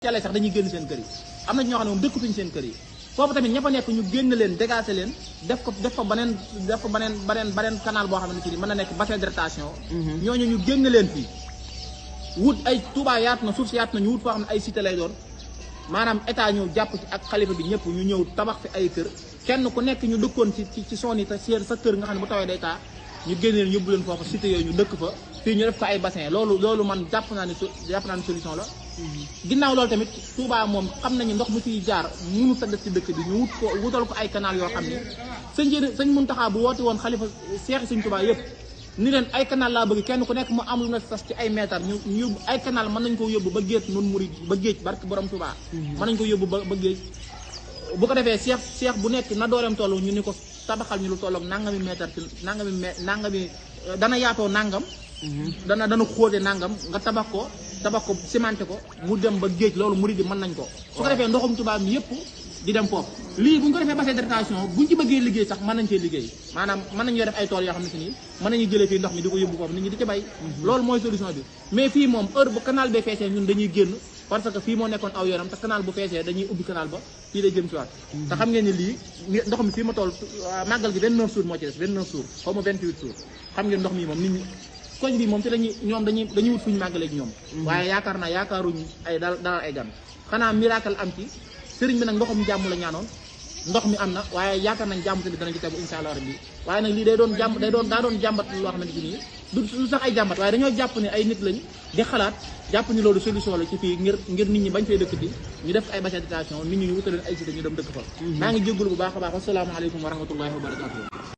yàlla sax dañuy génn seen kër yi am na ñoo xam ne moom dëkkatuñ seen kër yi foofu tamit ña fa nekk ñu génn leen dégager leen def fa beneen canal boo xam ne ci ni mën na nekk bassin de rétention ñooñu ñu génn leen fii wut ay Touba yaatu na suuf si yaatu na ñu wut foo xam ne ay cité lay doon maanaam état ñëw jàpp ci ak xalifa bi ñëpp ñu ñëw tabax fi ay kër kenn ku nekk ñu dëkkoon ci son yi te sa kër nga xam ne bu tawee day taa ñu génn leen yóbbu leen foofu cité yooyu ñu dëkk fa fii ñu def ko ay bassin loolu man jàpp naa ne solution la ginnaaw loolu tamit Touba moom xam nañu ndox mu fiy jaar mënu ta def ci dëkk bi ñu wutal ko ay canal yoo xam ne sëñ Muntaxa bu woote woon xalifa seexi sëñ Touba yëpp ni leen ay canal laa bëgg kenn ku nekk mu am lu na sas ci ay mètres ñu yóbbu ay canal mën nañ ko yóbbu ba géej noonu murid ba géej barke borom Touba mën nañ ko yóbbu ba géej bu ko defee seex bu nekk na dooleem toll ñu ni ko tabaxal ñu lu tolloog nangami mètre ci nangami dana yaatoo nangam dana xóote nangam nga tabax ko cimenté ko mu dem ba géej loolu murid yi mën nañ ko su ko defee ndoxum Touba mi yëpp di dem foofu lii bu ñu ko defee bassin de rétention buñ ci bëggee liggéey sax mën nañ cee liggéey maanaam mën nañu def ay tool yoo xam ne si nii mën nañu jëlee fii ndox mi di ko yóbbu foofu nit ñi di ci bay loolu mooy solution bi mais fii moom heure bu canal bee feesee ñun dañuy génn parce que fii moo nekkoon aw yoonam te canal bu feesee dañuy ubbi canal ba fii day jëm si waat te xam ngeen ne lii ndox mi fii ma toll màggal gi 29 jours moo ci des 29 jours xaw ma 28 jours xam ngeen ndox mi moom nit ñi koñ bi moom ci dañuy wut fuñu màggalee ak ñoom waaye yaakaaruñ ay dalal ay gan xanaa miracle am ci sëriñ bi nag ndoxum jàmm la ñaanoon ndox mi am na waaye yaakaar nañ jàmm tamit danañ ci tegu insha allah rabbi waaye nag lii daa doon jàmbat loo xamante ni du sax ay jàmbat waaye dañoo jàpp ne ay nit lañ di xalaat jàpp ni loolu solution la ci fii ngir nit ñi bañ fay dëkk di ñu def ay bassin de rétention nit ñi ñu wutaleen ay cité ñu dem dëkk fa maa ngi jégalu bu baax a baax asalaamaaleykum wa rahmatullahi wa barakatuh